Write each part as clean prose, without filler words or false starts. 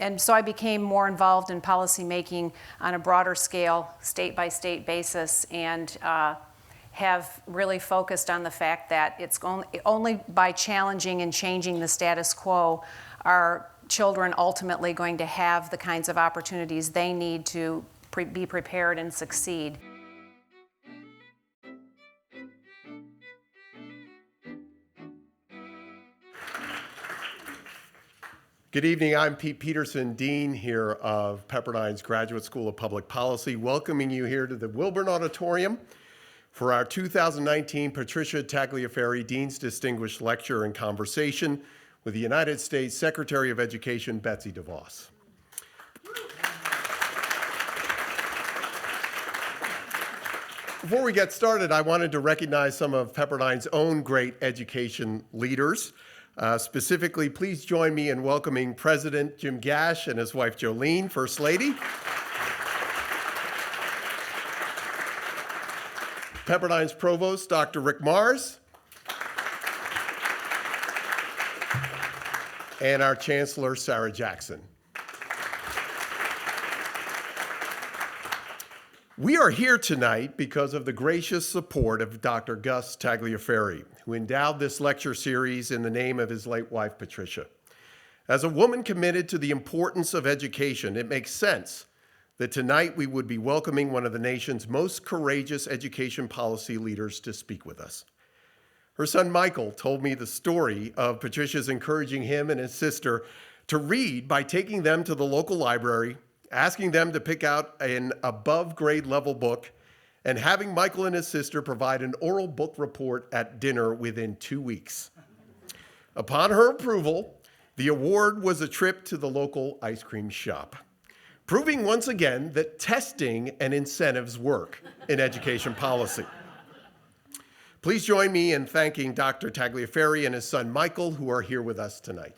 And so I became more involved in policy making on a broader scale, state by state basis, and have really focused on the fact that it's only by challenging and changing the status quo are children ultimately going to have the kinds of opportunities they need to be prepared and succeed. Good evening, I'm Pete Peterson, Dean here of Pepperdine's Graduate School of Public Policy, welcoming you here to the Wilburn Auditorium for our 2019 Patricia Tagliaferri Dean's Distinguished Lecture and Conversation with the United States Secretary of Education, Betsy DeVos. Before we get started, I wanted to recognize some of Pepperdine's own great education leaders. Specifically, please join me in welcoming President Jim Gash and his wife Jolene, First Lady. Pepperdine's Provost, Dr. Rick Mars. And our Chancellor, Sarah Jackson. We are here tonight because of the gracious support of Dr. Gus Tagliaferri, who endowed this lecture series in the name of his late wife, Patricia. As a woman committed to the importance of education, it makes sense that tonight we would be welcoming one of the nation's most courageous education policy leaders to speak with us. Her son, Michael, told me the story of Patricia's encouraging him and his sister to read by taking them to the local library, asking them to pick out an above grade level book, and having Michael and his sister provide an oral book report at dinner within 2 weeks. Upon her approval, the award was a trip to the local ice cream shop, proving once again that testing and incentives work in education policy. Please join me in thanking Dr. Tagliaferri and his son Michael, who are here with us tonight.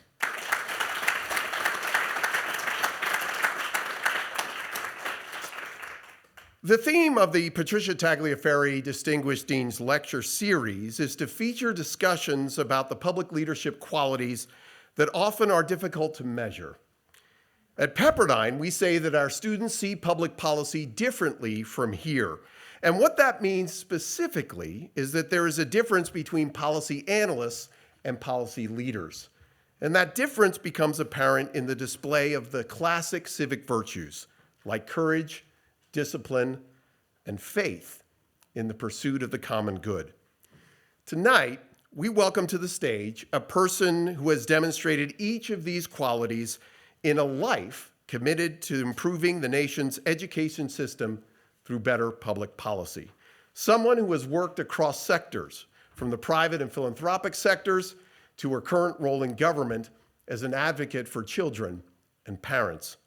The theme of the Patricia Tagliaferri Distinguished Dean's Lecture Series is to feature discussions about the public leadership qualities that often are difficult to measure. At Pepperdine, we say that our students see public policy differently from here. And what that means specifically is that there is a difference between policy analysts and policy leaders. And that difference becomes apparent in the display of the classic civic virtues like courage, discipline, and faith in the pursuit of the common good. Tonight, we welcome to the stage a person who has demonstrated each of these qualities in a life committed to improving the nation's education system through better public policy. Someone who has worked across sectors, from the private and philanthropic sectors to her current role in government as an advocate for children and parents.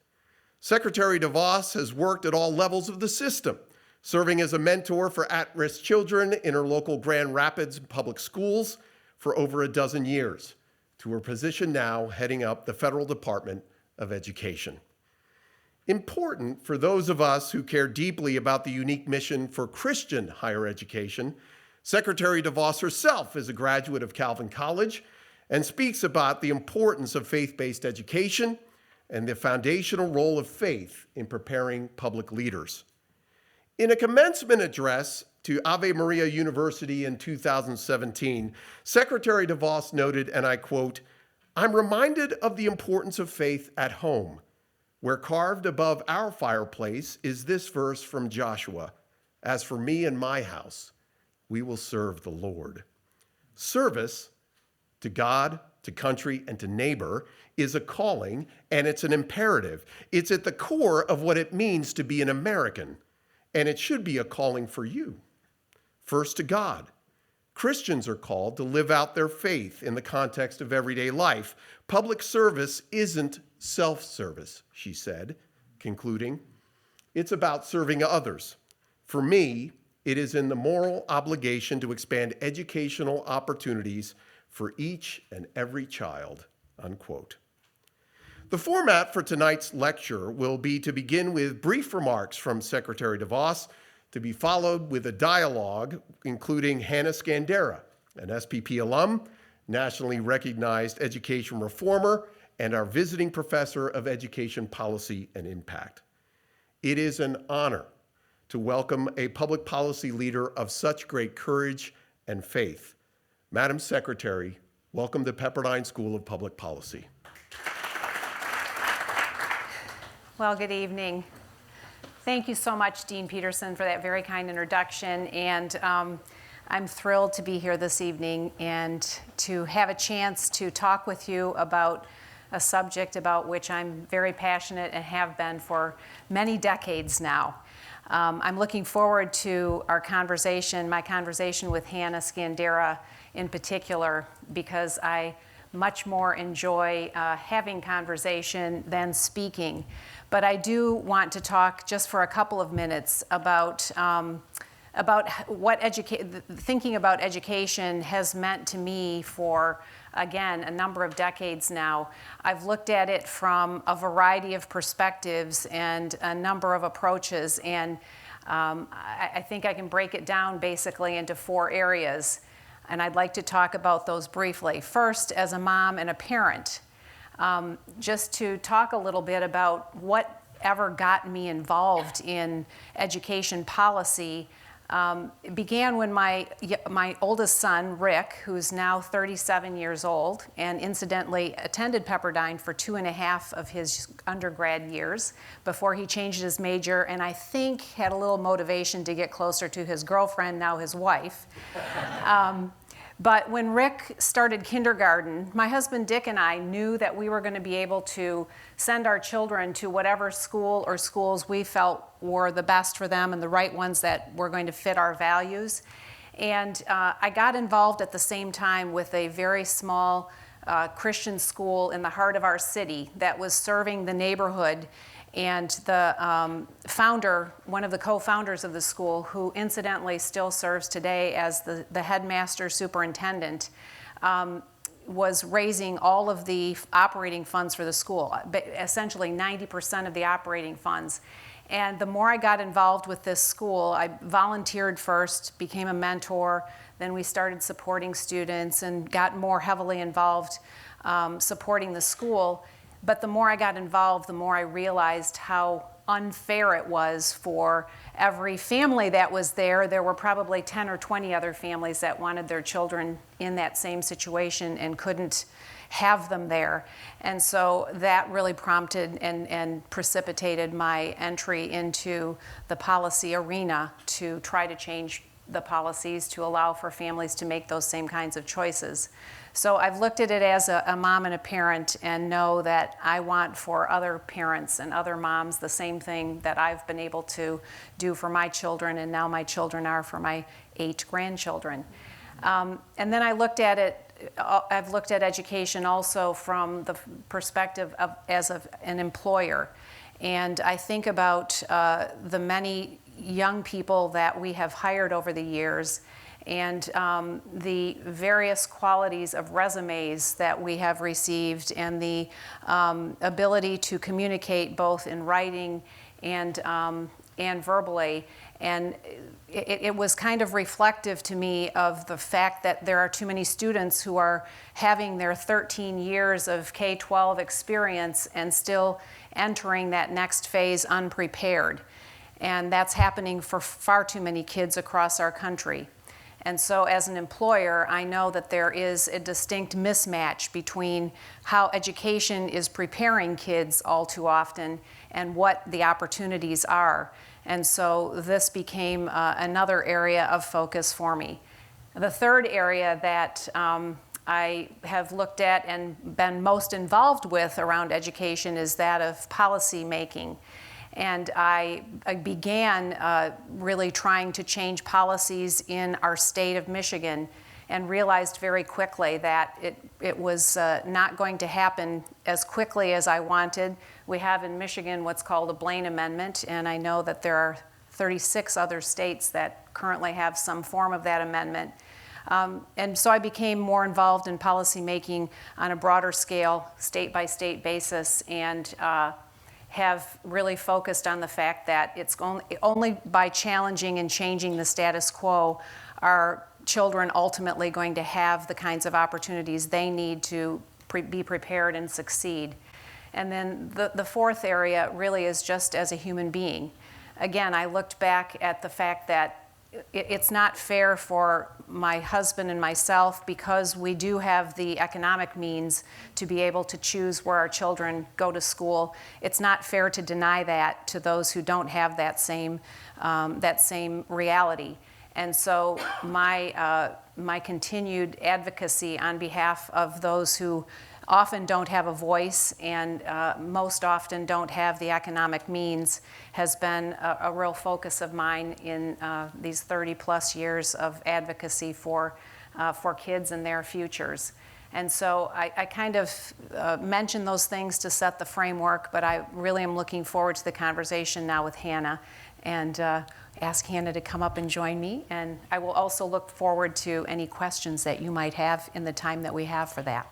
Secretary DeVos has worked at all levels of the system, serving as a mentor for at-risk children in her local Grand Rapids public schools for over a dozen years, to her position now heading up the Federal Department of Education. Important for those of us who care deeply about the unique mission for Christian higher education, Secretary DeVos herself is a graduate of Calvin College and speaks about the importance of faith-based education and the foundational role of faith in preparing public leaders. In a commencement address to Ave Maria University in 2017, Secretary DeVos noted, and I quote, "I'm reminded of the importance of faith at home, where carved above our fireplace is this verse from Joshua, 'As for me and my house, we will serve the Lord.'" Service to God, to country, and to neighbor is a calling, and it's an imperative. It's at the core of what it means to be an American, and it should be a calling for you. First to God. Christians are called to live out their faith in the context of everyday life. Public service isn't self-service, she said, concluding. It's about serving others. For me, it is in the moral obligation to expand educational opportunities for each and every child, unquote. The format for tonight's lecture will be to begin with brief remarks from Secretary DeVos, to be followed with a dialogue including Hanna Skandera, an SPP alum, nationally recognized education reformer, and our visiting professor of education policy and impact. It is an honor to welcome a public policy leader of such great courage and faith. Madam Secretary, welcome to Pepperdine School of Public Policy. Well, good evening. Thank you so much, Dean Peterson, for that very kind introduction. And I'm thrilled to be here this evening and to have a chance to talk with you about a subject about which I'm very passionate and have been for many decades now. I'm looking forward to our conversation, my conversation with Hanna Skandera in particular, because I much more enjoy having conversation than speaking. But I do want to talk just for a couple of minutes about what thinking about education has meant to me for, again, a number of decades now. I've looked at it from a variety of perspectives and a number of approaches, and I think I can break it down basically into 4 areas, and I'd like to talk about those briefly. First, as a mom and a parent, just to talk a little bit about whatever got me involved in education policy. It began when my oldest son, Rick, who's now 37 years old, and incidentally attended Pepperdine for 2.5 of his undergrad years before he changed his major, and I think had a little motivation to get closer to his girlfriend, now his wife. But when Rick started kindergarten, my husband Dick and I knew that we were going to be able to send our children to whatever school or schools we felt were the best for them and the right ones that were going to fit our values. And I got involved at the same time with a very small Christian school in the heart of our city that was serving the neighborhood. And the founder, one of the co-founders of the school, who incidentally still serves today as the headmaster superintendent, was raising all of the operating funds for the school, essentially 90% of the operating funds. And the more I got involved with this school, I volunteered first, became a mentor, then we started supporting students and got more heavily involved supporting the school. But the more I got involved, the more I realized how unfair it was for every family that was there. There were probably 10 or 20 other families that wanted their children in that same situation and couldn't have them there. And so that really prompted and precipitated my entry into the policy arena to try to change the policies to allow for families to make those same kinds of choices. So I've looked at it as a mom and a parent and know that I want for other parents and other moms the same thing that I've been able to do for my children, and now my children are for my 8 grandchildren. And then I looked at it, I've looked at education also from the perspective of as an employer. And I think about the many young people that we have hired over the years and the various qualities of resumes that we have received and the ability to communicate both in writing and verbally. And it was kind of reflective to me of the fact that there are too many students who are having their 13 years of K-12 experience and still entering that next phase unprepared. And that's happening for far too many kids across our country. And so as an employer, I know that there is a distinct mismatch between how education is preparing kids all too often and what the opportunities are. And so this became another area of focus for me. The third area that I have looked at and been most involved with around education is that of policy making. And I began really trying to change policies in our state of Michigan and realized very quickly that it was not going to happen as quickly as I wanted. We have in Michigan what's called a Blaine Amendment, and I know that there are 36 other states that currently have some form of that amendment. And so I became more involved in policy making on a broader scale, state-by-state basis, and have really focused on the fact that it's only by challenging and changing the status quo are children ultimately going to have the kinds of opportunities they need to be prepared and succeed. And then the fourth area really is just as a human being. Again, I looked back at the fact that it's not fair for my husband and myself, because we do have the economic means to be able to choose where our children go to school. It's not fair to deny that to those who don't have that same reality. And so my continued advocacy on behalf of those who often don't have a voice and most often don't have the economic means has been a real focus of mine in these 30 plus years of advocacy for kids and their futures. And so I kind of mention those things to set the framework, but I really am looking forward to the conversation now with Hanna, and ask Hanna to come up and join me. And I will also look forward to any questions that you might have in the time that we have for that.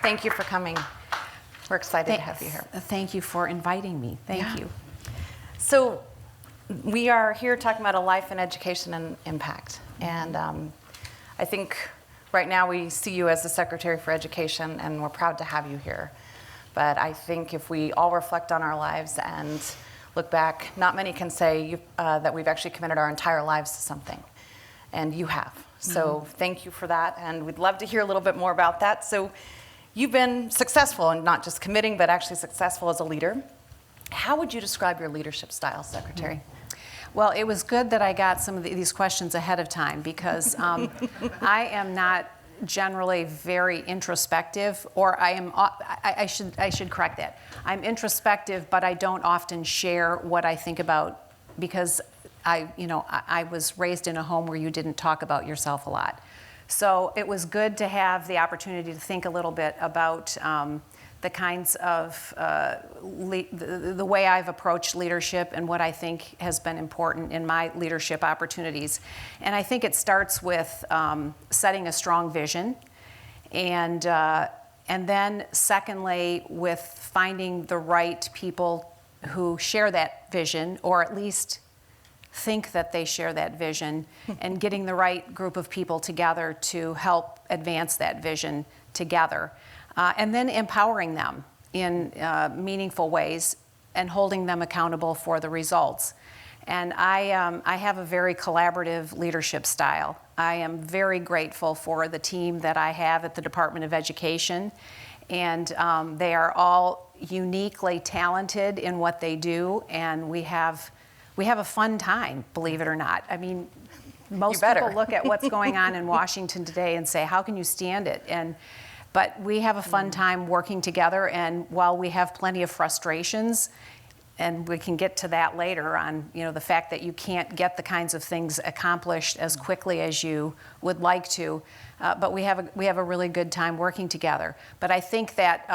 Thank you for coming. We're excited to have you here. Thank you for inviting me. Thank you. So we are here talking about a life in education and impact. And I think right now we see you as the Secretary for Education, and we're proud to have you here. But I think if we all reflect on our lives and look back, not many can say that we've actually committed our entire lives to something. And you have. So thank you for that. And we'd love to hear a little bit more about that. So you've been successful in not just committing, but actually successful as a leader. How would you describe your leadership style, Secretary? Well, it was good that I got some of these questions ahead of time, because I am not generally very introspective, or I should correct that. I'm introspective, but I don't often share what I think about, because I was raised in a home where you didn't talk about yourself a lot. So it was good to have the opportunity to think a little bit about the kinds of, the way I've approached leadership and what I think has been important in my leadership opportunities. And I think it starts with setting a strong vision, and then secondly, with finding the right people who share that vision, or at least think that they share that vision, and getting the right group of people together to help advance that vision together. And then empowering them in meaningful ways and holding them accountable for the results. And I have a very collaborative leadership style. I am very grateful for the team that I have at the Department of Education, and they are all uniquely talented in what they do, and we have a fun time, believe it or not. I mean, most people look at what's going on in Washington today and say, how can you stand it? But we have a fun time working together, and while we have plenty of frustrations, and we can get to that later on, the fact that you can't get the kinds of things accomplished as quickly as you would like to, but we have a really good time working together. But I think that,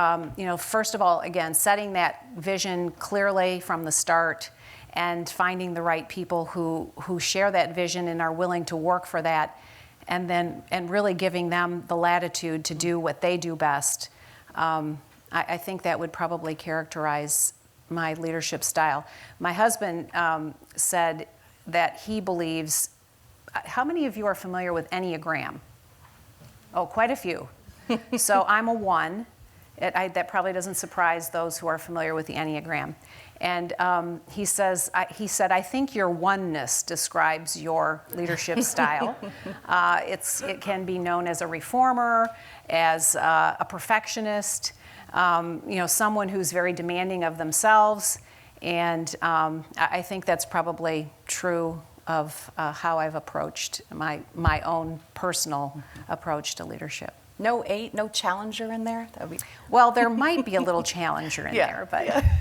first of all, again, setting that vision clearly from the start, and finding the right people who share that vision and are willing to work for that, and really giving them the latitude to do what they do best. I think that would probably characterize my leadership style. My husband said that he believes, how many of you are familiar with Enneagram? Oh, quite a few. So I'm a 1. That probably doesn't surprise those who are familiar with the Enneagram. And he said, I think your oneness describes your leadership style. It can be known as a reformer, as a perfectionist, someone who's very demanding of themselves. And I think that's probably true of how I've approached my own personal approach to leadership. No challenger in there? Well, there might be a little challenger in there, but... Yeah.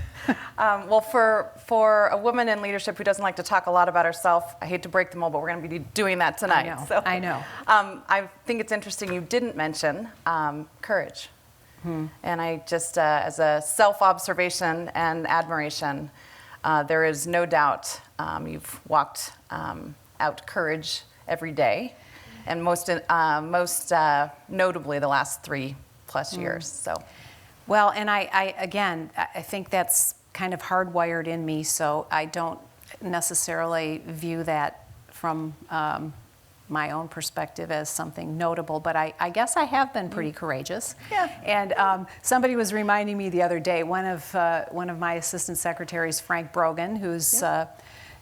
Well, for a woman in leadership who doesn't like to talk a lot about herself, I hate to break the mold, but we're going to be doing that tonight. I know. I think it's interesting you didn't mention courage. And I just, as a self-observation and admiration, there is no doubt you've walked out courage every day, and most notably the last 3+ years. So. Well, and I think that's kind of hardwired in me, so I don't necessarily view that from my own perspective as something notable, but I guess I have been pretty courageous. Yeah. And somebody was reminding me the other day, one of my assistant secretaries, Frank Brogan, who's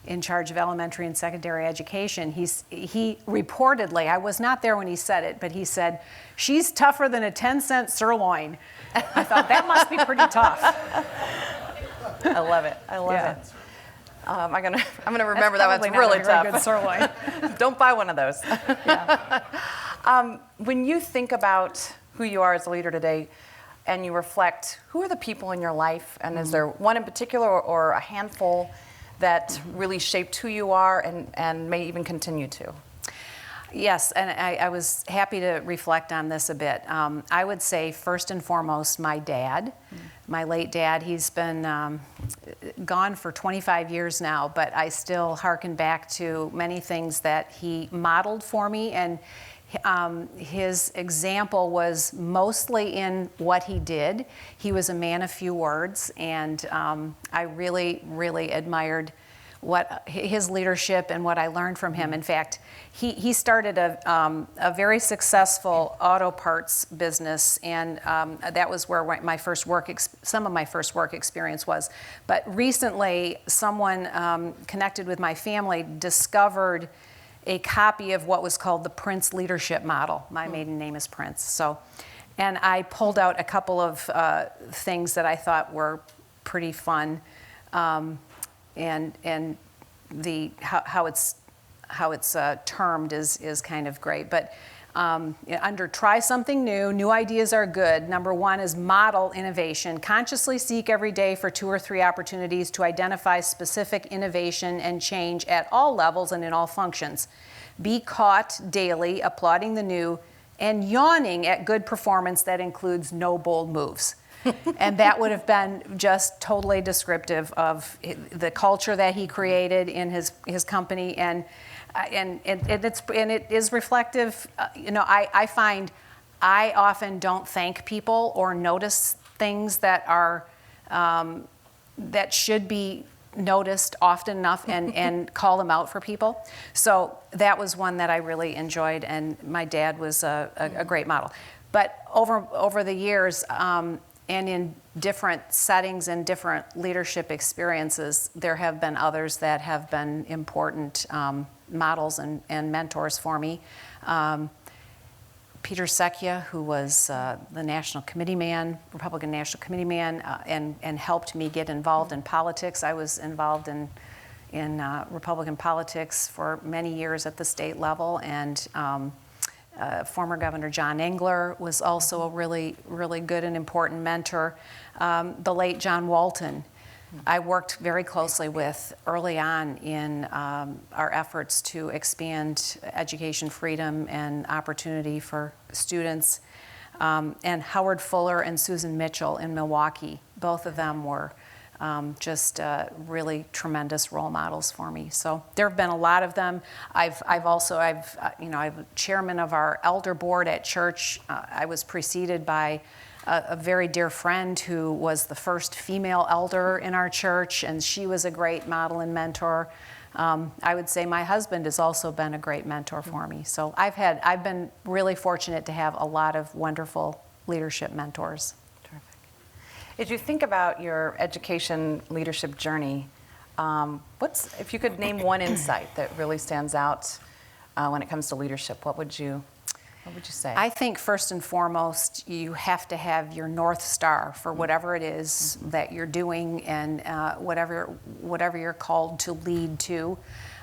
in charge of elementary and secondary education, he reportedly, I was not there when he said it, but he said, "She's tougher than a 10-cent sirloin." I thought, that must be pretty tough. I love it. I love Yeah. it. I'm gonna remember that one's really tough. Good sirloin. Don't buy one of those. When you think about who you are as a leader today, and you reflect, who are the people in your life, and is there one in particular or a handful that really shaped who you are and may even continue to? Yes, and I was happy to reflect on this a bit. I would say first and foremost, my dad, my late dad. He's been gone for 25 years now, but I still hearken back to many things that he modeled for me, and his example was mostly in what he did. He was a man of few words, and I really, really admired his leadership and what I learned from him. In fact, he started a very successful auto parts business, and that was where some of my first work experience was. But recently, someone connected with my family discovered a copy of what was called the Prince Leadership Model. My maiden name is Prince. So, and I pulled out a couple of things that I thought were pretty fun, and how it's termed is kind of great. But under try something new ideas are good. Number one is model innovation. Consciously seek every day for 2 or 3 opportunities to identify specific innovation and change at all levels and in all functions. Be caught daily applauding the new and yawning at good performance that includes no bold moves. And that would have been just totally descriptive of the culture that he created in his company, and it is reflective. I find I often don't thank people or notice things that are that should be noticed often enough and call them out for people. So that was one that I really enjoyed, and my dad was a great model. But over the years, and in different settings and different leadership experiences, there have been others that have been important models and mentors for me. Peter Secchia, who was the national committee man, Republican national committee man, and helped me get involved in politics. I was involved in Republican politics for many years at the state level, and former Governor John Engler was also a really, really good and important mentor. The late John Walton, I worked very closely with early on in our efforts to expand education freedom and opportunity for students. And Howard Fuller and Susan Mitchell in Milwaukee, both of them were just really tremendous role models for me. So there have been a lot of them. I'm chairman of our elder board at church. I was preceded by a very dear friend who was the first female elder in our church, and she was a great model and mentor. I would say my husband has also been a great mentor for me. So I've been really fortunate to have a lot of wonderful leadership mentors. As you think about your education leadership journey, if you could name one insight that really stands out when it comes to leadership, what would you say? I think first and foremost, you have to have your North Star for whatever it is that you're doing and whatever you're called to lead to.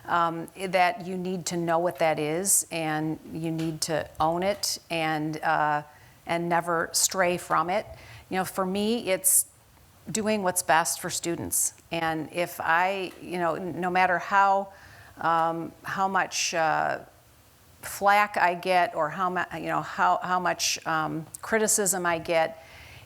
That you need to know what that is, and you need to own it and never stray from it. For me, it's doing what's best for students. And if no matter how much flack I get or how much criticism I get,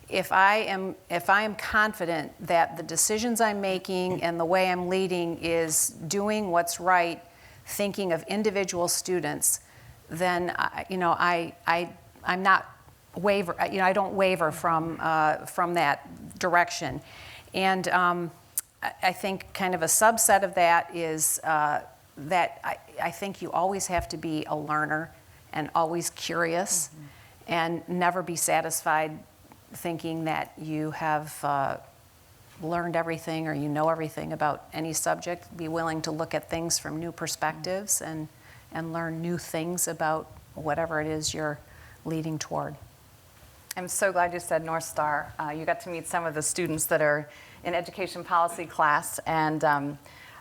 if I am confident that the decisions I'm making and the way I'm leading is doing what's right, thinking of individual students, then I'm not waver. I don't waver from that direction. And I think kind of a subset of that is that I think you always have to be a learner and always curious, and never be satisfied thinking that you have learned everything or you know everything about any subject. Be willing to look at things from new perspectives and learn new things about whatever it is you're leading toward. I'm so glad you said North Star. You got to meet some of the students that are in education policy class, and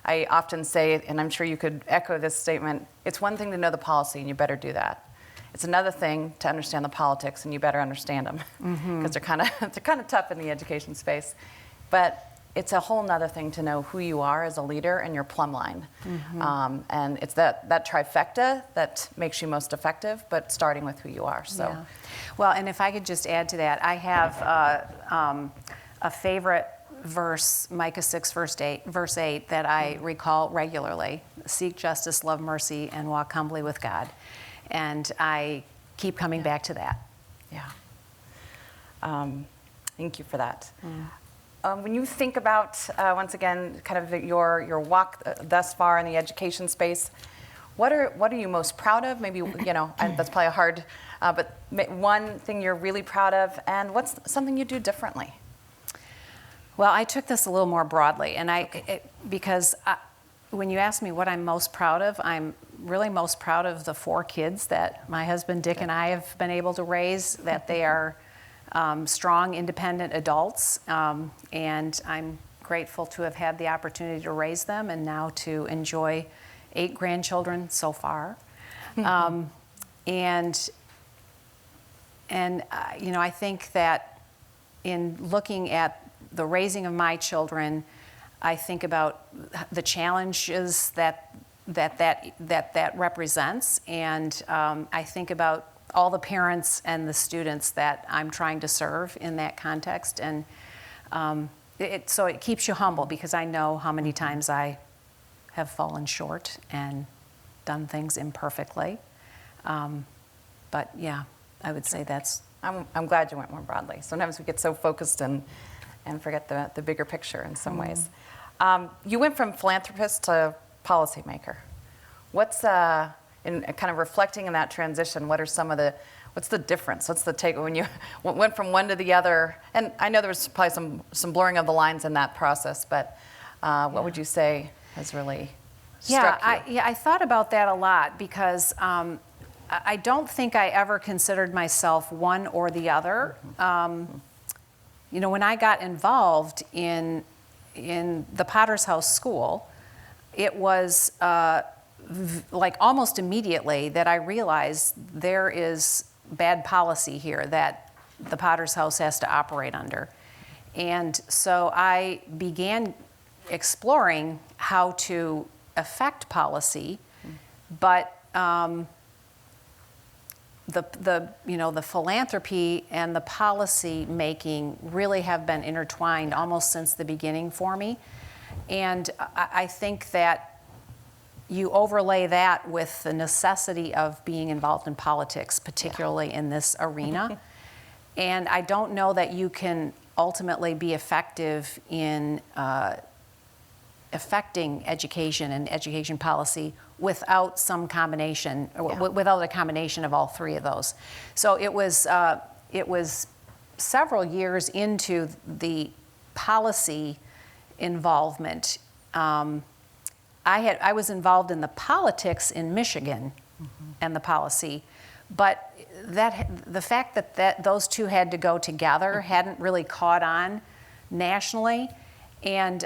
I often say, and I'm sure you could echo this statement, it's one thing to know the policy, and you better do that. It's another thing to understand the politics, and you better understand them, because they're kind of tough in the education space. But it's a whole nother thing to know who you are as a leader and your plumb line. And it's that trifecta that makes you most effective, but starting with who you are. So, Yeah. Well, and if I could just add to that, I have a favorite verse, Micah 6, verse 8, that I recall regularly. Seek justice, love mercy, and walk humbly with God. And I keep coming back to that. yeah. Thank you for that. When you think about, once again, kind of your walk thus far in the education space, what are you most proud of? Maybe, and that's probably a hard, but one thing you're really proud of, and what's something you do differently? Well, I took this a little more broadly, and because when you ask me what I'm most proud of, I'm really most proud of the 4 kids that my husband Dick and I have been able to raise, that they are strong, independent adults, and I'm grateful to have had the opportunity to raise them and now to enjoy 8 grandchildren so far. I think that in looking at the raising of my children, I think about the challenges that represents, and I think about all the parents and the students that I'm trying to serve in that context, and so it keeps you humble, because I know how many times I have fallen short and done things imperfectly. But yeah, I would say that's. I'm glad you went more broadly. Sometimes we get so focused and forget the bigger picture in some ways. You went from philanthropist to policymaker. What's in kind of reflecting on that transition? What's the difference? What's the take when you went from one to the other? And I know there was probably some blurring of the lines in that process, but what would you say has really struck you? I thought about that a lot, because I don't think I ever considered myself one or the other. When I got involved in the Potter's House School, it was like almost immediately that I realized there is bad policy here that the Potter's House has to operate under. And so I began exploring how to affect policy, but the philanthropy and the policy making really have been intertwined almost since the beginning for me. And I think that you overlay that with the necessity of being involved in politics, particularly in this arena. And I don't know that you can ultimately be effective in affecting education and education policy without some combination, without a combination of all 3 of those. So it was several years into the policy involvement. I was involved in the politics in Michigan and the policy, but the fact that those 2 had to go together hadn't really caught on nationally. And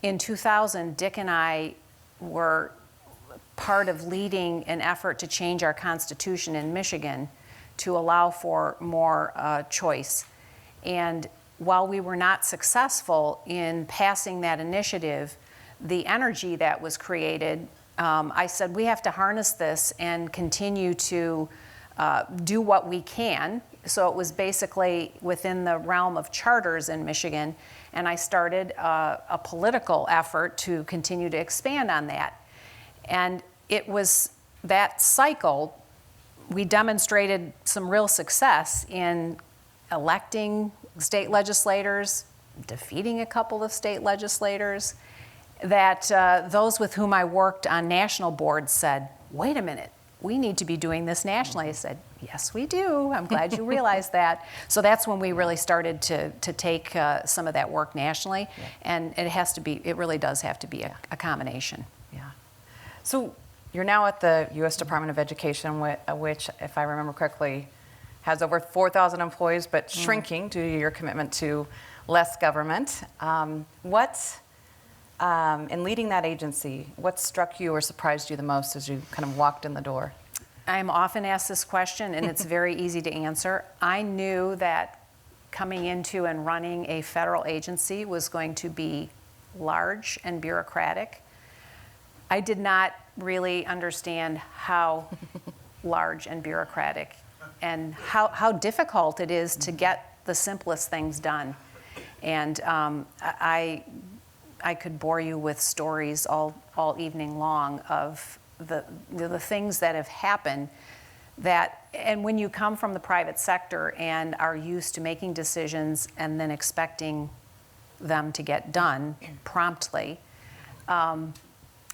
in 2000, Dick and I were part of leading an effort to change our constitution in Michigan to allow for more choice. And while we were not successful in passing that initiative, the energy that was created, I said we have to harness this and continue to do what we can. So it was basically within the realm of charters in Michigan, and I started a political effort to continue to expand on that. And it was that cycle, we demonstrated some real success in electing state legislators, defeating a couple of state legislators, that those with whom I worked on national boards said, wait a minute, we need to be doing this nationally. I said, yes, we do. I'm glad you realized that. So that's when we really started to take some of that work nationally. Yeah. And it really does have to be a combination. Yeah. So you're now at the U.S. Department of Education, which, if I remember correctly, has over 4,000 employees, but shrinking due to your commitment to less government. In leading that agency, what struck you or surprised you the most as you kind of walked in the door? I'm often asked this question, and it's very easy to answer. I knew that coming into and running a federal agency was going to be large and bureaucratic. I did not really understand how large and bureaucratic and how difficult it is to get the simplest things done. And I could bore you with stories all evening long of the things that have happened and when you come from the private sector and are used to making decisions and then expecting them to get done promptly,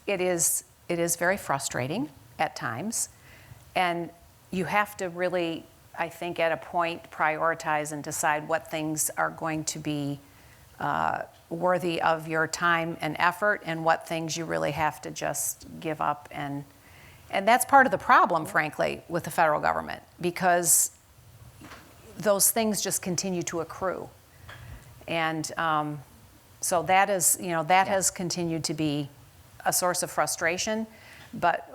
it is very frustrating at times. And you have to really, I think, at a point, prioritize and decide what things are going to be worthy of your time and effort, and what things you really have to just give up. And that's part of the problem, frankly, with the federal government, because those things just continue to accrue. And so that is, that has continued to be a source of frustration, but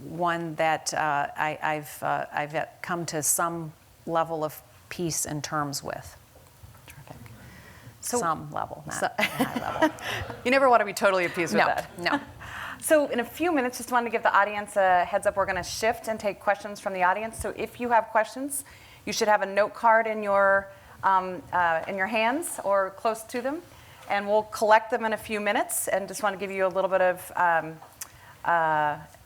one that I've come to some level of peace and terms with. So, some level, not a high level. You never want to be totally at peace with that. No. So in a few minutes, just wanted to give the audience a heads up. We're going to shift and take questions from the audience. So if you have questions, you should have a note card in your hands or close to them, and we'll collect them in a few minutes. And just want to give you a little bit of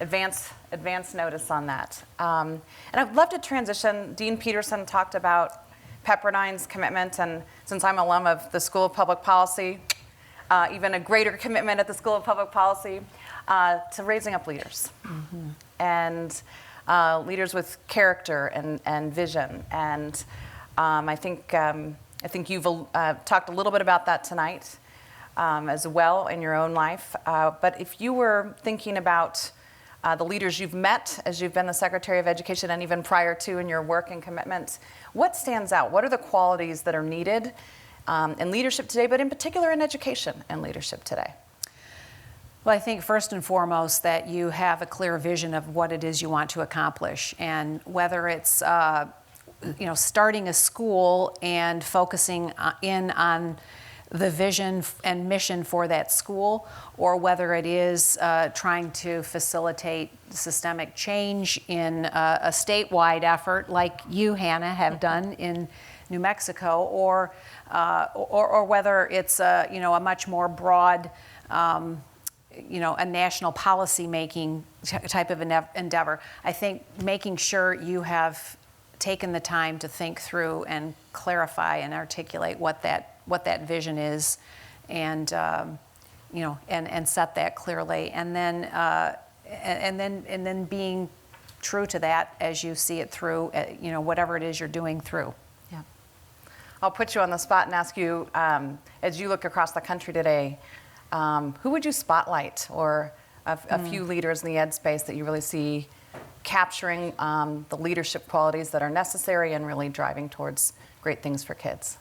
advance notice on that. And I'd love to transition. Dean Peterson talked about Pepperdine's commitment, and since I'm an alum of the School of Public Policy, even a greater commitment at the School of Public Policy to raising up leaders, and leaders with character and vision. And I think you've talked a little bit about that tonight as well in your own life. But if you were thinking about the leaders you've met as you've been the Secretary of Education, and even prior to in your work and commitment, what stands out? What are the qualities that are needed in leadership today, but in particular in education and leadership today? Well, I think first and foremost that you have a clear vision of what it is you want to accomplish, and whether it's starting a school and focusing in on the vision and mission for that school, or whether it is trying to facilitate systemic change in a statewide effort like you, Hanna, have done in New Mexico, or whether it's a much more broad, a national policy making type of endeavor. I think making sure you have taken the time to think through and clarify and articulate what that vision is, and set that clearly, and then being true to that as you see it through, whatever it is you're doing through. Yeah. I'll put you on the spot and ask you, as you look across the country today, who would you spotlight, or a few leaders in the ed space that you really see capturing the leadership qualities that are necessary and really driving towards great things for kids?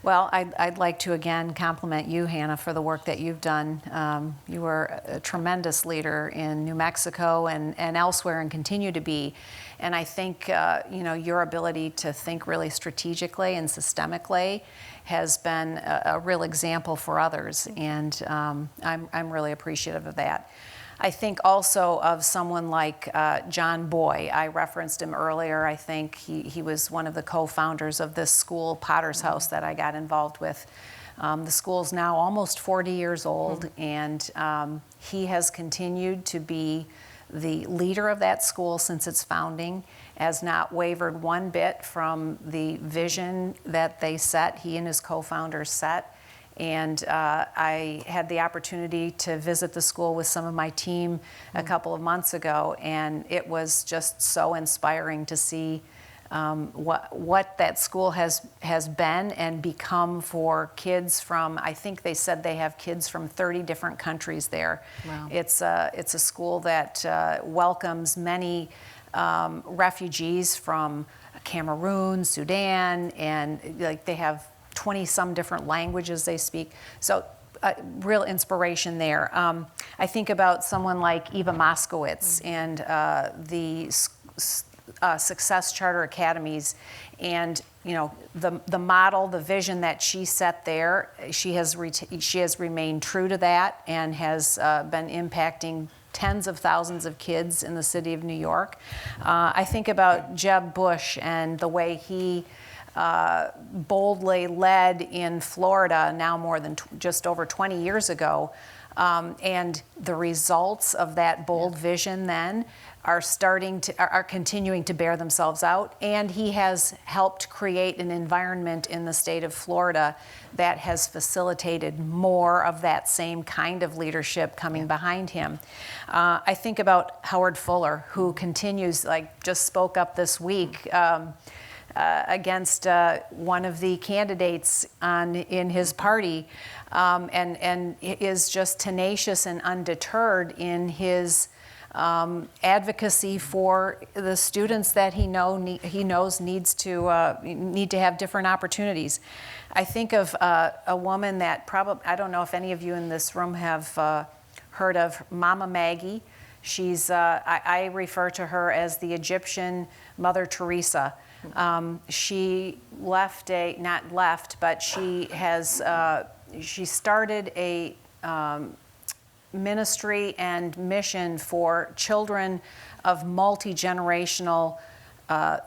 Well, I'd like to again compliment you, Hanna, for the work that you've done. You were a tremendous leader in New Mexico and elsewhere, and continue to be. And I think your ability to think really strategically and systemically has been a real example for others, and I'm really appreciative of that. I think also of someone like John Boy. I referenced him earlier. I think he was one of the co-founders of this school, Potter's House, that I got involved with. The school's now almost 40 years old, and he has continued to be the leader of that school since its founding, has not wavered one bit from the vision that they set, he and his co-founders set. And I had the opportunity to visit the school with some of my team a couple of months ago, and it was just so inspiring to see what that school has been and become for kids from, I think they said they have kids from 30 different countries there. Wow. It's a school that welcomes many refugees from Cameroon, Sudan, and like they have 20-some different languages they speak. So real inspiration there. I think about someone like Eva Moskowitz and the Success Charter Academies, and the model, the vision that she set there. She has remained true to that and has been impacting tens of thousands of kids in the city of New York. I think about Jeb Bush and the way he boldly led in Florida now more than just over 20 years ago. And the results of that bold vision then are continuing to bear themselves out. And he has helped create an environment in the state of Florida that has facilitated more of that same kind of leadership coming behind him. I think about Howard Fuller, who continues, just spoke up this week against one of the candidates in his party, and is just tenacious and undeterred in his advocacy for the students that he knows need to have different opportunities. I think of a woman that I don't know if any of you in this room have heard of Mama Maggie. She's I refer to her as the Egyptian Mother Teresa. She she started a ministry and mission for children of multi-generational, the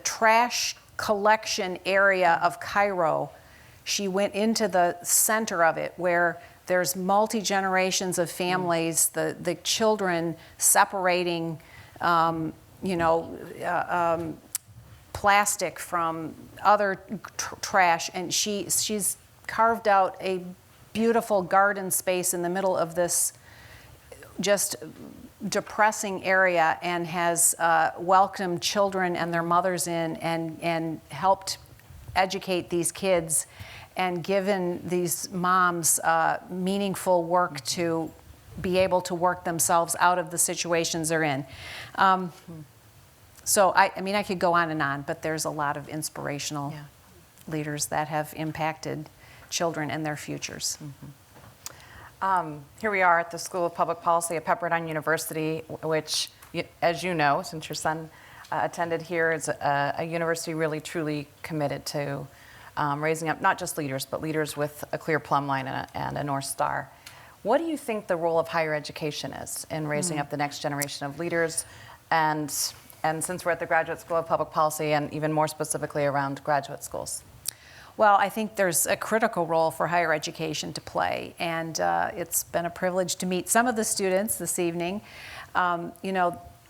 trash collection area of Cairo. She went into the center of it where there's multi-generations of families, the children separating plastic from other trash, and she's carved out a beautiful garden space in the middle of this just depressing area, and has welcomed children and their mothers in and helped educate these kids and given these moms meaningful work to be able to work themselves out of the situations they're in. So I could go on and on, but there's a lot of inspirational leaders that have impacted children and their futures. Here we are at the School of Public Policy at Pepperdine University, which, as you know, since your son attended here, is a university really truly committed to raising up not just leaders, but leaders with a clear plumb line and a North Star. What do you think the role of higher education is in raising up the next generation of leaders? And since we're at the Graduate School of Public Policy, and even more specifically around graduate schools? Well, I think there's a critical role for higher education to play, and it's been a privilege to meet some of the students this evening.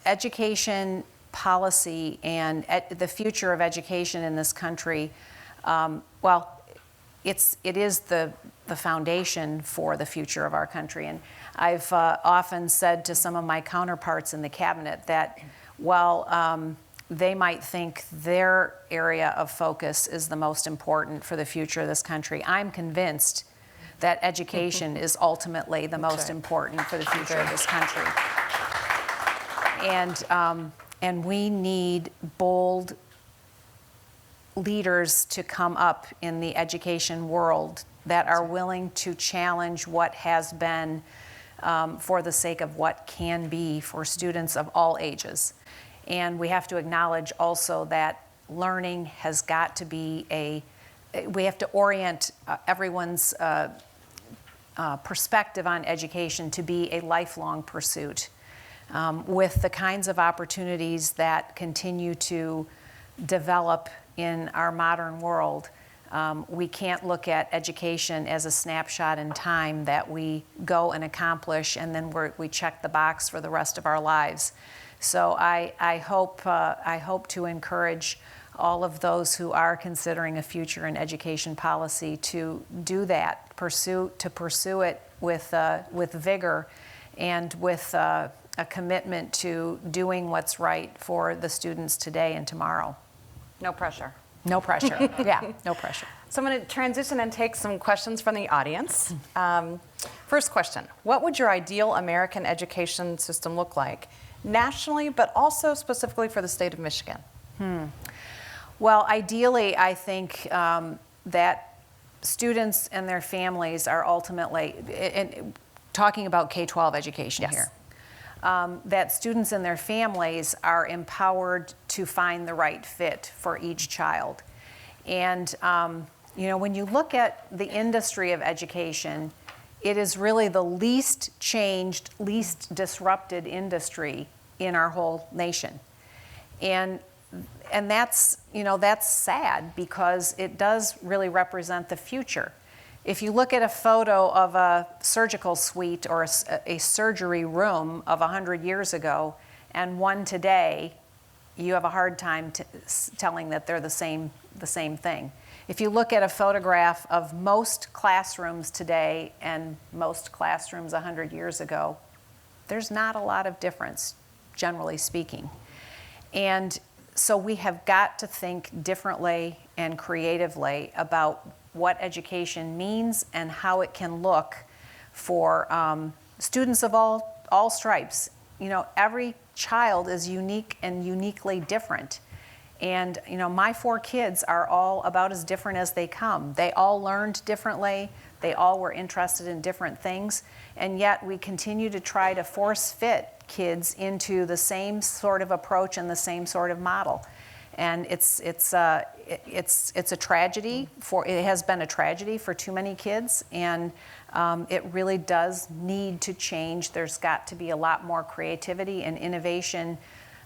Education policy and the future of education in this country, it is the foundation for the future of our country. And I've often said to some of my counterparts in the cabinet that while they might think their area of focus is the most important for the future of this country, I'm convinced that education is ultimately the most important for the future of this country. And we need bold leaders to come up in the education world that are willing to challenge what has been for the sake of what can be for students of all ages. And we have to acknowledge also that learning has got to be we have to orient everyone's perspective on education to be a lifelong pursuit. With the kinds of opportunities that continue to develop in our modern world, we can't look at education as a snapshot in time that we go and accomplish and then we check the box for the rest of our lives. So I hope to encourage all of those who are considering a future in education policy to do that, pursue it with vigor and with a commitment to doing what's right for the students today and tomorrow. No pressure. No pressure. Yeah, no pressure. So I'm going to transition and take some questions from the audience. First question, what would your ideal American education system look like nationally, but also specifically for the state of Michigan? Well, ideally, I think that students and their families are ultimately, talking about K-12 education Yes. here, that students and their families are empowered to find the right fit for each child. And when you look at the industry of education, it is really the least changed, least disrupted industry in our whole nation. And that's sad because it does really represent the future. If you look at a photo of a surgical suite or a surgery room of 100 years ago and one today, you have a hard time telling that they're the same thing. If you look at a photograph of most classrooms today and most classrooms 100 years ago, there's not a lot of difference, generally speaking. And so we have got to think differently and creatively about what education means and how it can look for students of all stripes. Every child is unique and uniquely different. And my 4 kids are all about as different as they come. They all learned differently. They all were interested in different things. And yet we continue to try to force fit kids into the same sort of approach and the same sort of model. And it's a tragedy. It has been a tragedy for too many kids, and it really does need to change. There's got to be a lot more creativity and innovation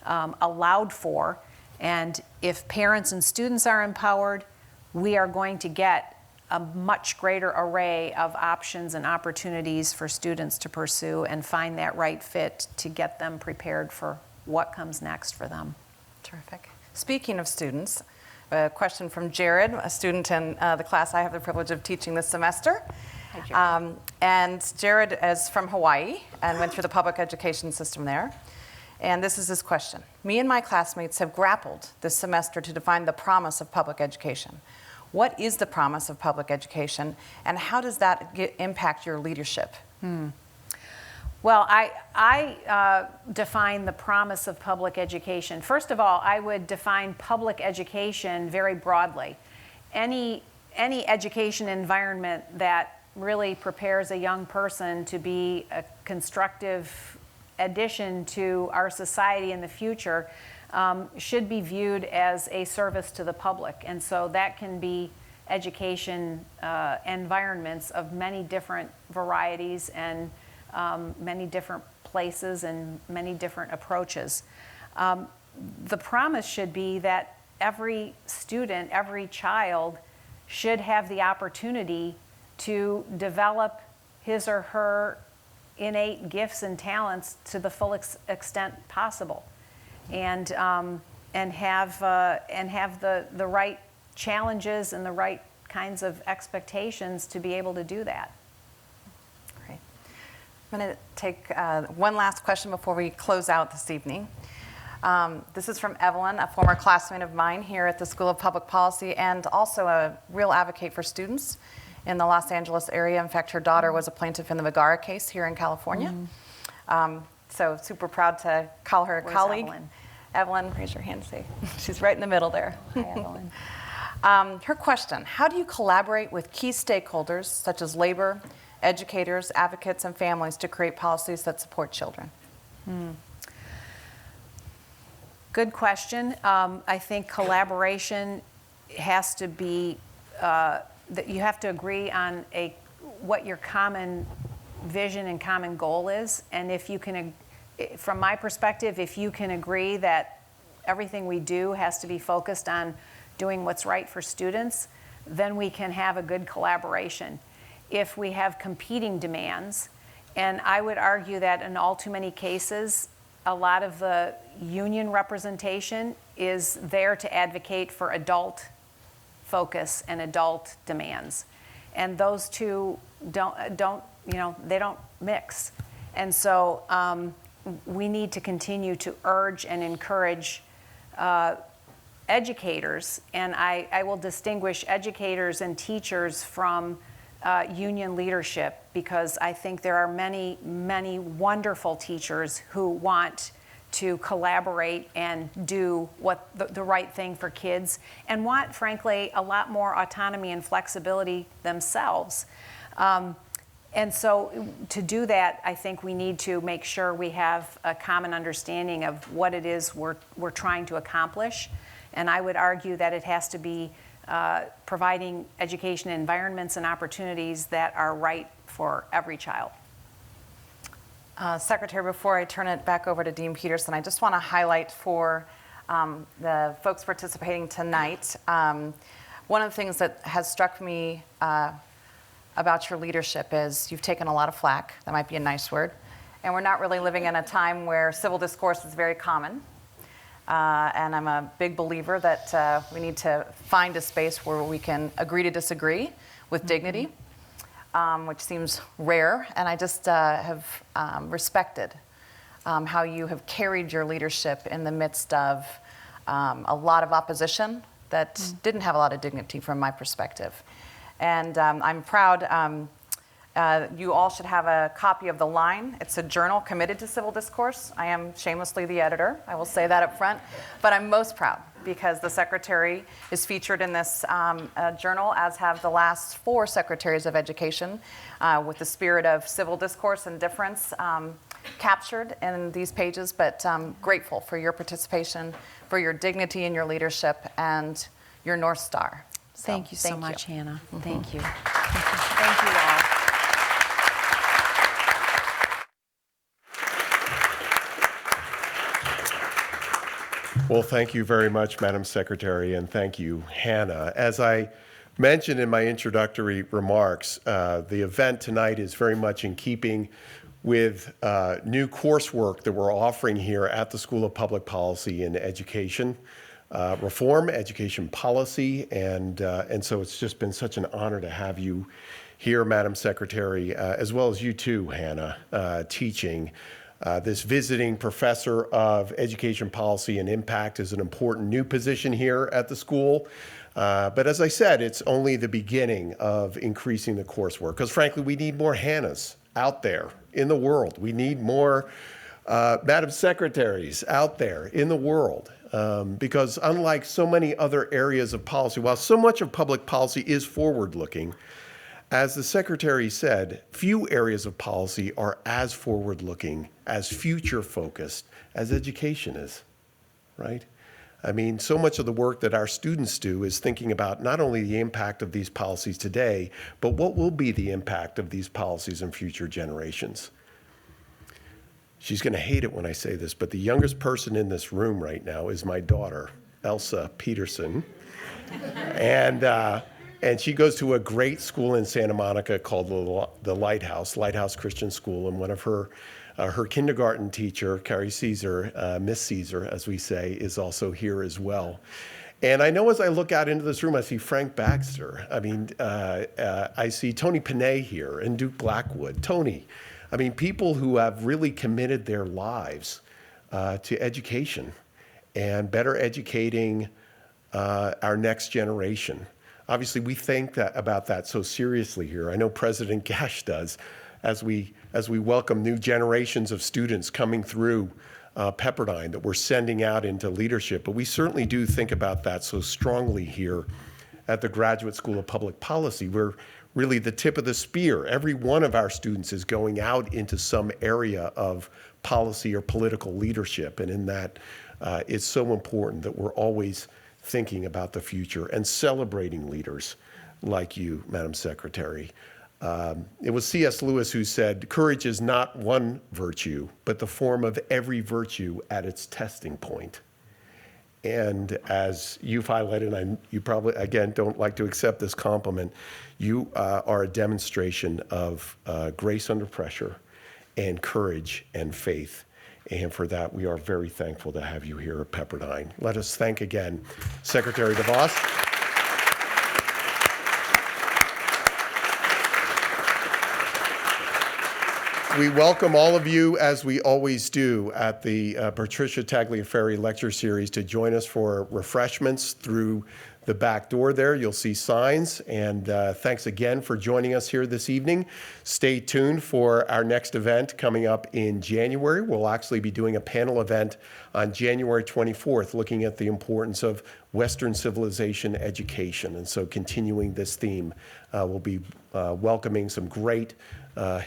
allowed for. And if parents and students are empowered, we are going to get a much greater array of options and opportunities for students to pursue and find that right fit to get them prepared for what comes next for them. Terrific. Speaking of students, a question from Jared, a student in the class I have the privilege of teaching this semester. Hi, Jared. And Jared is from Hawaii and went through the public education system there. And this is his question. Me and my classmates have grappled this semester to define the promise of public education. What is the promise of public education, and how does that impact your leadership? Well, I define the promise of public education. First of all, I would define public education very broadly. Any education environment that really prepares a young person to be a constructive addition to our society in the future should be viewed as a service to the public. And so that can be education environments of many different varieties and many different places and many different approaches. The promise should be that every student, every child should have the opportunity to develop his or her innate gifts and talents to the full extent possible, and have the right challenges and the right kinds of expectations to be able to do that. Great. I'm going to take one last question before we close out this evening. This is from Evelyn, a former classmate of mine here at the School of Public Policy and also a real advocate for students in the Los Angeles area. In fact, her daughter was a plaintiff in the Vergara case here in California. So super proud to call her a colleague. Evelyn, raise your hand, say. She's right in the middle there. Hi, Evelyn. Her question, how do you collaborate with key stakeholders such as labor, educators, advocates, and families to create policies that support children? Good question. I think collaboration has to be, that you have to agree on what your common vision and common goal is. And if you can, from my perspective, if you can agree that everything we do has to be focused on doing what's right for students, then we can have a good collaboration. If we have competing demands, and I would argue that in all too many cases, a lot of the union representation is there to advocate for adult focus and adult demands. And those two don't mix. And so we need to continue to urge and encourage educators, and I will distinguish educators and teachers from union leadership, because I think there are many, many wonderful teachers who want to collaborate and do what the right thing for kids, and want, frankly, a lot more autonomy and flexibility themselves. And so to do that, I think we need to make sure we have a common understanding of what it is we're trying to accomplish. And I would argue that it has to be providing education environments and opportunities that are right for every child. Secretary, before I turn it back over to Dean Peterson, I just want to highlight for the folks participating tonight, one of the things that has struck me about your leadership is you've taken a lot of flack. That might be a nice word. And we're not really living in a time where civil discourse is very common. And I'm a big believer that we need to find a space where we can agree to disagree with dignity, which seems rare. And I just have respected how you have carried your leadership in the midst of a lot of opposition that didn't have a lot of dignity from my perspective. And I'm proud. You all should have a copy of The Line. It's a journal committed to civil discourse. I am shamelessly the editor. I will say that up front. But I'm most proud because the secretary is featured in this journal, as have the last 4 secretaries of education, with the spirit of civil discourse and difference captured in these pages. But grateful for your participation, for your dignity and your leadership, and your North Star. So, thank you so much, Hannah. Thank you. Thank you all. Well, thank you very much, Madam Secretary, and thank you, Hannah. As I mentioned in my introductory remarks, the event tonight is very much in keeping with new coursework that we're offering here at the School of Public Policy and Education Reform, Education Policy, and so it's just been such an honor to have you here, Madam Secretary, as well as you too, Hannah, teaching. This visiting professor of education policy and impact is an important new position here at the school. But as I said, it's only the beginning of increasing the coursework, because frankly, we need more Hannahs out there in the world. We need more Madam Secretaries out there in the world. Because unlike so many other areas of policy, while so much of public policy is forward-looking, as the Secretary said, few areas of policy are as forward-looking, as future-focused as education is, right? I mean, so much of the work that our students do is thinking about not only the impact of these policies today, but what will be the impact of these policies in future generations. She's going to hate it when I say this, but the youngest person in this room right now is my daughter, Elsa Peterson. And she goes to a great school in Santa Monica called the Lighthouse Christian School. And one of her kindergarten teacher, Carrie Caesar, Miss Caesar, as we say, is also here as well. And I know as I look out into this room, I see Frank Baxter. I mean, I see Tony Panay here and Duke Blackwood. Tony, I mean, people who have really committed their lives to education and better educating our next generation. Obviously, we think about that so seriously here. I know President Gash does, as we welcome new generations of students coming through Pepperdine that we're sending out into leadership. But we certainly do think about that so strongly here at the Graduate School of Public Policy. We're really the tip of the spear. Every one of our students is going out into some area of policy or political leadership. And in that, it's so important that we're always thinking about the future and celebrating leaders like you, Madam Secretary. It was C.S. Lewis who said, "Courage is not one virtue, but the form of every virtue at its testing point." And as you've highlighted, and you probably, again, don't like to accept this compliment, you are a demonstration of grace under pressure and courage and faith. And for that, we are very thankful to have you here at Pepperdine. Let us thank again Secretary DeVos. We welcome all of you, as we always do, at the Patricia Tagliaferri Lecture Series to join us for refreshments through the back door there. You'll see signs. And thanks again for joining us here this evening. Stay tuned for our next event coming up in January. We'll actually be doing a panel event on January 24th, looking at the importance of Western civilization education. And so continuing this theme, we'll be welcoming some great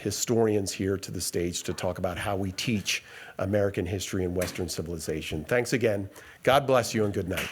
historians here to the stage to talk about how we teach American history and Western civilization. Thanks again. God bless you and good night.